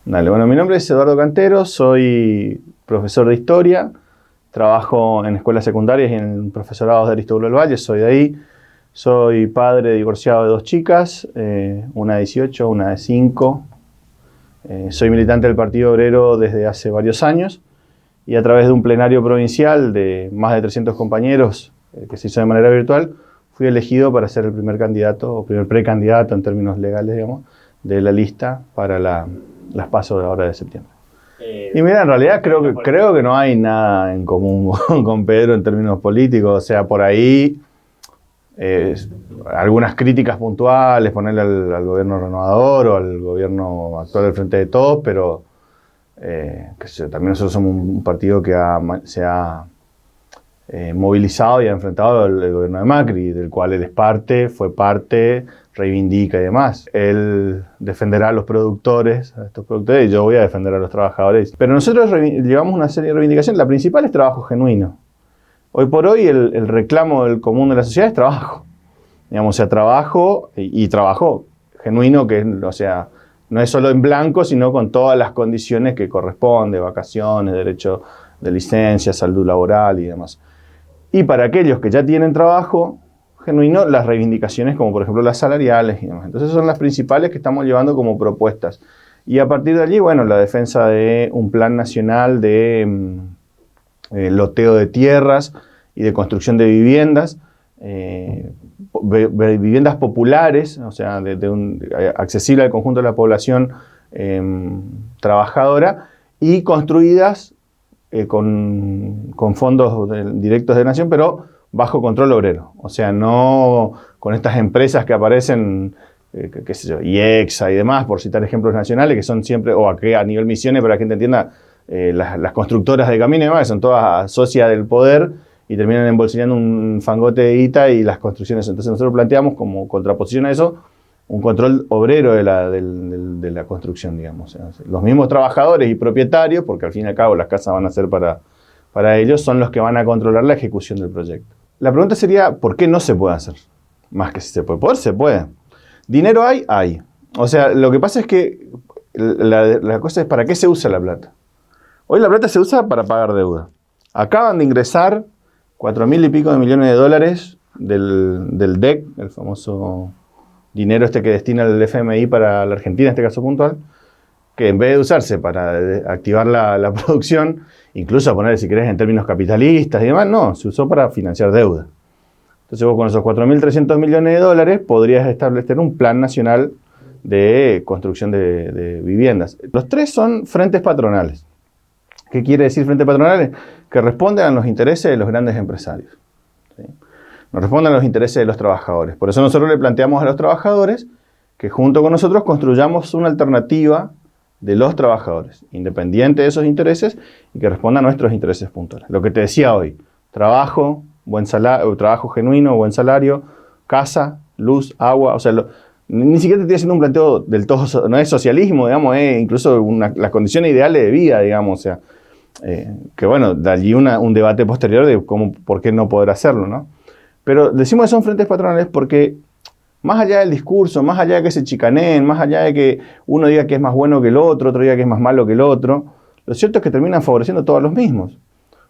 Dale, bueno, mi nombre es Eduardo Cantero, soy profesor de historia, trabajo en escuelas secundarias y en profesorados de Aristóbulo del Valle, soy de ahí. Soy padre divorciado de 2 chicas, una de 18, una de 5. Soy militante del Partido Obrero desde hace varios años y a través de un plenario provincial de más de 300 compañeros que se hizo de manera virtual, fui elegido para ser el primer candidato, o primer precandidato en términos legales, digamos, de la lista para las PASO de ahora de septiembre. Y mira, en realidad creo que no hay nada en común con Pedro en términos políticos, o sea, por ahí algunas críticas puntuales, ponerle al gobierno renovador o al gobierno actual del Frente de Todos, pero también nosotros somos un partido que se ha movilizado y ha enfrentado el gobierno de Macri, del cual él es parte, fue parte, reivindica y demás. Él defenderá a los productores, a estos productores, y yo voy a defender a los trabajadores. Pero nosotros llevamos una serie de reivindicaciones. La principal es trabajo genuino. Hoy por hoy el reclamo del común de la sociedad es trabajo. Digamos, o sea, trabajo y trabajo genuino, que o sea, no es solo en blanco, sino con todas las condiciones que corresponde, vacaciones, derecho de licencia, salud laboral y demás. Y para aquellos que ya tienen trabajo genuino, las reivindicaciones como por ejemplo las salariales y demás. Entonces son las principales que estamos llevando como propuestas. Y a partir de allí, bueno, la defensa de un plan nacional de loteo de tierras y de construcción de viviendas, viviendas populares, o sea, accesible al conjunto de la población trabajadora y construidas con fondos directos de Nación, pero bajo control obrero. O sea, no con estas empresas que aparecen, qué sé yo, IEXA y demás, por citar ejemplos nacionales, que son siempre, o aquí a nivel Misiones, para que la gente entienda, las constructoras de caminos y demás, que son todas socias del poder y terminan embolsillando un fangote de guita y las construcciones. Entonces nosotros planteamos como contraposición a eso un control obrero de la construcción, digamos. Los mismos trabajadores y propietarios, porque al fin y al cabo las casas van a ser para ellos, son los que van a controlar la ejecución del proyecto. La pregunta sería, ¿por qué no se puede hacer? Más que si se puede poder, se puede. ¿Dinero hay? Hay. O sea, lo que pasa es que la cosa es, ¿para qué se usa la plata? Hoy la plata se usa para pagar deuda. Acaban de ingresar 4.000 y pico de millones de dólares del DEC, el famoso dinero que destina el FMI para la Argentina, en este caso puntual, que en vez de usarse para activar la producción, incluso poner, si querés, en términos capitalistas y demás, no, se usó para financiar deuda. Entonces vos con esos 4.300 millones de dólares podrías establecer un plan nacional de construcción de viviendas. Los 3 son frentes patronales. ¿Qué quiere decir frentes patronales? Que responden a los intereses de los grandes empresarios, ¿sí? No responden a los intereses de los trabajadores. Por eso nosotros le planteamos a los trabajadores que junto con nosotros construyamos una alternativa de los trabajadores, independiente de esos intereses y que responda a nuestros intereses puntuales. Lo que te decía hoy, trabajo, buen salario, trabajo genuino, buen salario, casa, luz, agua, o sea, ni siquiera te estoy haciendo un planteo del todo, no es socialismo, digamos, incluso las condiciones ideales de vida, digamos, o sea, que bueno, de allí un debate posterior de por qué no poder hacerlo, ¿no? Pero decimos que son frentes patronales porque más allá del discurso, más allá de que se chicaneen, más allá de que uno diga que es más bueno que el otro diga que es más malo que el otro, lo cierto es que terminan favoreciendo a todos los mismos.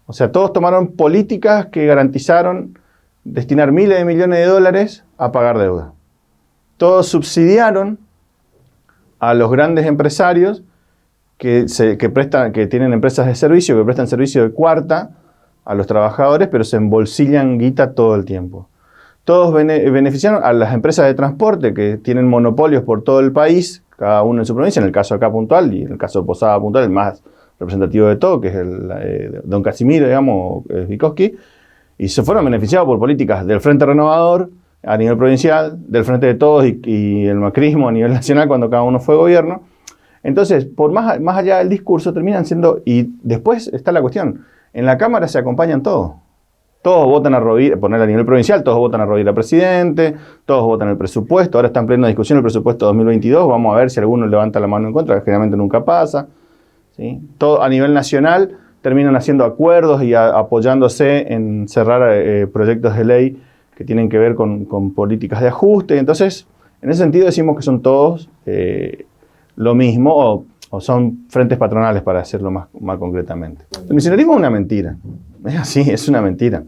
O sea, todos tomaron políticas que garantizaron destinar miles de millones de dólares a pagar deuda. Todos subsidiaron a los grandes empresarios que tienen empresas de servicio, que prestan servicio de cuarta a los trabajadores, pero se embolsillan guita todo el tiempo. Todos beneficiaron a las empresas de transporte que tienen monopolios por todo el país, cada uno en su provincia, en el caso acá puntual y en el caso de Posada puntual, el más representativo de todo, que es el Don Casimiro, digamos, Vygotsky, y se fueron beneficiados por políticas del Frente Renovador a nivel provincial, del Frente de Todos y el macrismo a nivel nacional cuando cada uno fue gobierno. Entonces, por más allá del discurso, terminan siendo, y después está la cuestión, en la Cámara se acompañan todos. Todos votan a Rovira, poner a nivel provincial, todos votan a Rovira presidente, todos votan el presupuesto, ahora está en plena discusión el presupuesto 2022, vamos a ver si alguno levanta la mano en contra, que generalmente nunca pasa, ¿sí? Todo a nivel nacional terminan haciendo acuerdos y apoyándose en cerrar proyectos de ley que tienen que ver con políticas de ajuste. Entonces, en ese sentido decimos que son todos lo mismo, o o son frentes patronales para hacerlo más concretamente. El misionerismo es una mentira, es así, es una mentira.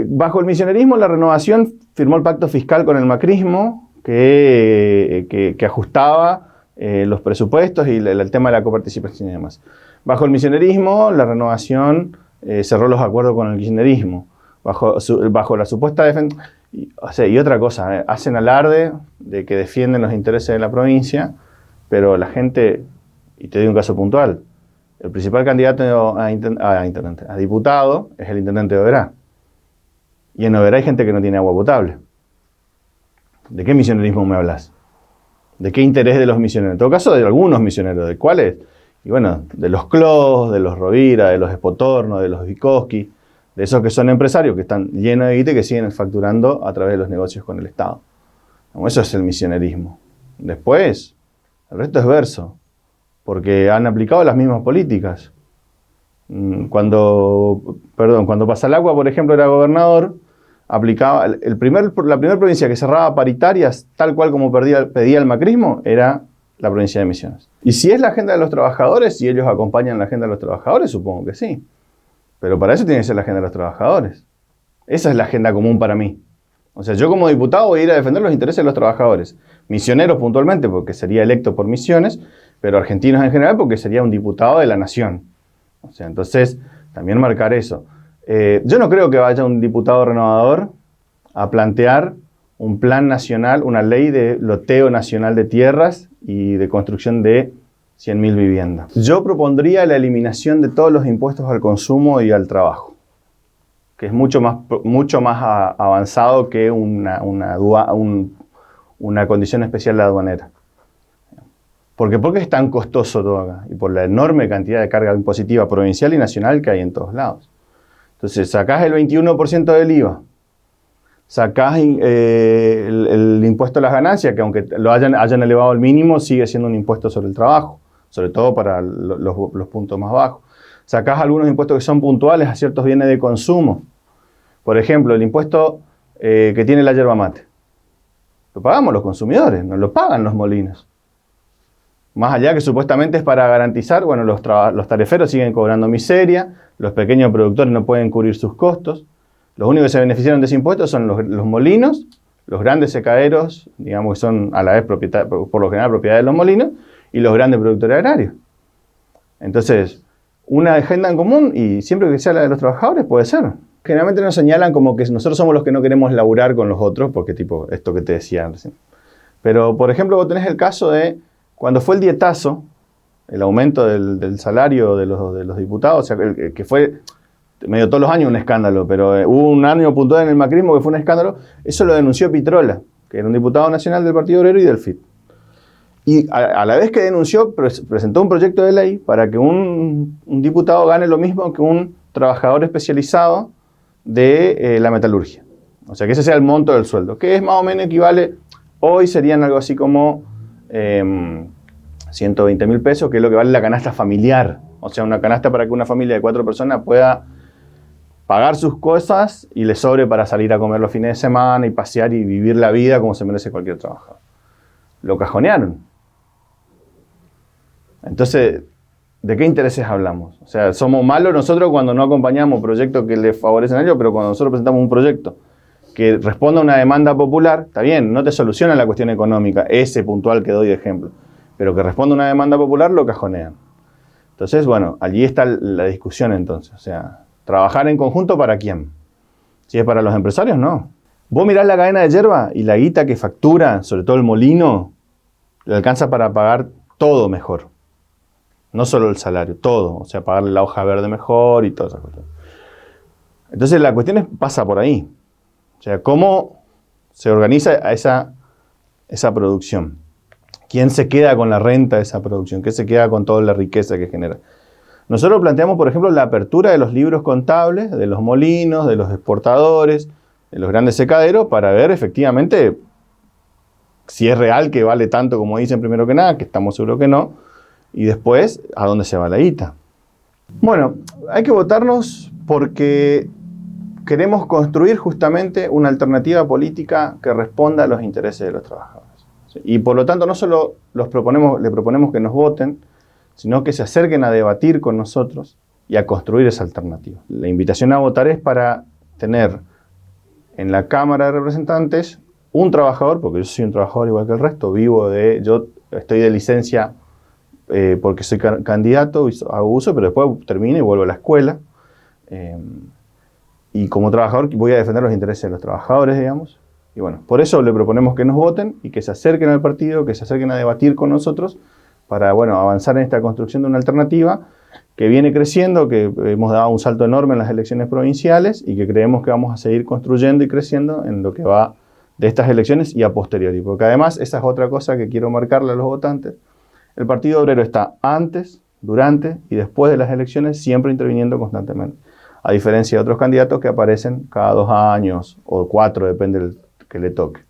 Bajo el misionerismo, la Renovación firmó el pacto fiscal con el macrismo que ajustaba los presupuestos y el tema de la coparticipación y demás. Bajo el misionerismo, la Renovación cerró los acuerdos con el kirchnerismo. Bajo la supuesta defensa... Y otra cosa, hacen alarde de que defienden los intereses de la provincia, pero la gente, y te doy un caso puntual, el principal candidato a diputado es el intendente de Oberá. Y en Oberá hay gente que no tiene agua potable. ¿De qué misionerismo me hablas? ¿De qué interés de los misioneros? En todo caso, de algunos misioneros. ¿De cuáles? Y bueno, de los Clos, de los Rovira, de los Espotorno, de los Vygotsky, de esos que son empresarios, que están llenos de guita y que siguen facturando a través de los negocios con el Estado. Eso es el misionerismo. Después, el resto es verso, porque han aplicado las mismas políticas. Cuando Pasalacqua, por ejemplo, era gobernador, aplicaba la primera provincia que cerraba paritarias, tal cual como pedía el macrismo, era la provincia de Misiones. Y si es la agenda de los trabajadores, si ellos acompañan la agenda de los trabajadores, supongo que sí. Pero para eso tiene que ser la agenda de los trabajadores. Esa es la agenda común para mí. O sea, yo como diputado voy a ir a defender los intereses de los trabajadores. Misioneros puntualmente, porque sería electo por Misiones, pero argentinos en general, porque sería un diputado de la nación. O sea, entonces, también marcar eso. Yo no creo que vaya un diputado renovador a plantear un plan nacional, una ley de loteo nacional de tierras y de construcción de 100.000 viviendas. Yo propondría la eliminación de todos los impuestos al consumo y al trabajo, que es mucho más avanzado que una condición especial de aduanera. ¿Por qué es tan costoso todo acá? Y por la enorme cantidad de carga impositiva provincial y nacional que hay en todos lados. Entonces, sacás el 21% del IVA, sacás el impuesto a las ganancias, que aunque lo hayan elevado al mínimo, sigue siendo un impuesto sobre el trabajo, sobre todo para los puntos más bajos. Sacás algunos impuestos que son puntuales a ciertos bienes de consumo. Por ejemplo, el impuesto que tiene la yerba mate. Lo pagamos los consumidores, no lo pagan los molinos. Más allá que supuestamente es para garantizar, bueno, los tariferos siguen cobrando miseria, los pequeños productores no pueden cubrir sus costos. Los únicos que se beneficiaron de ese impuesto son los molinos, los grandes secaderos, digamos que son a la vez por lo general propiedad de los molinos, y los grandes productores agrarios. Entonces, una agenda en común, y siempre que sea la de los trabajadores, puede ser. Generalmente nos señalan como que nosotros somos los que no queremos laburar con los otros, porque tipo, esto que te decía recién. Pero, por ejemplo, vos tenés el caso de cuando fue el dietazo, el aumento del salario de los diputados, o sea, que fue medio todos los años un escándalo, pero hubo un año puntual en el macrismo que fue un escándalo, eso lo denunció Pitrola, que era un diputado nacional del Partido Obrero y del FIT. Y a la vez que denunció, presentó un proyecto de ley para que un diputado gane lo mismo que un trabajador especializado de la metalurgia. O sea, que ese sea el monto del sueldo, que es más o menos equivale, hoy serían algo así como 120.000 pesos, que es lo que vale la canasta familiar. O sea, una canasta para que una familia de 4 personas pueda pagar sus cosas y le sobre para salir a comer los fines de semana y pasear y vivir la vida como se merece cualquier trabajador. Lo cajonearon. Entonces, ¿de qué intereses hablamos? O sea, somos malos nosotros cuando no acompañamos proyectos que les favorecen a ellos, pero cuando nosotros presentamos un proyecto que responda a una demanda popular, está bien, no te soluciona la cuestión económica, ese puntual que doy de ejemplo, pero que responda a una demanda popular, lo cajonean. Entonces, bueno, allí está la discusión entonces. O sea, ¿trabajar en conjunto para quién? Si es para los empresarios, no. Vos mirás la cadena de yerba y la guita que factura, sobre todo el molino, le alcanza para pagar todo mejor. No solo el salario, todo. O sea, pagarle la hoja verde mejor y todas esas cosas. Entonces, la cuestión pasa por ahí. O sea, ¿cómo se organiza esa producción? ¿Quién se queda con la renta de esa producción? ¿Quién se queda con toda la riqueza que genera? Nosotros planteamos, por ejemplo, la apertura de los libros contables, de los molinos, de los exportadores, de los grandes secaderos, para ver efectivamente si es real que vale tanto como dicen primero que nada, que estamos seguros que no, y después a dónde se va la guita. Bueno, hay que votarnos porque queremos construir justamente una alternativa política que responda a los intereses de los trabajadores. Y por lo tanto no solo le proponemos que nos voten, sino que se acerquen a debatir con nosotros y a construir esa alternativa. La invitación a votar es para tener en la Cámara de Representantes un trabajador, porque yo soy un trabajador igual que el resto, yo estoy de licencia porque soy candidato, hago uso, pero después termino y vuelvo a la escuela. Y como trabajador voy a defender los intereses de los trabajadores, digamos. Y bueno, por eso le proponemos que nos voten y que se acerquen al partido, que se acerquen a debatir con nosotros para, bueno, avanzar en esta construcción de una alternativa que viene creciendo, que hemos dado un salto enorme en las elecciones provinciales y que creemos que vamos a seguir construyendo y creciendo en lo que va de estas elecciones y a posteriori. Porque además, esa es otra cosa que quiero marcarle a los votantes. El Partido Obrero está antes, durante y después de las elecciones siempre interviniendo constantemente. A diferencia de otros candidatos que aparecen cada 2 años o 4, depende del que le toque.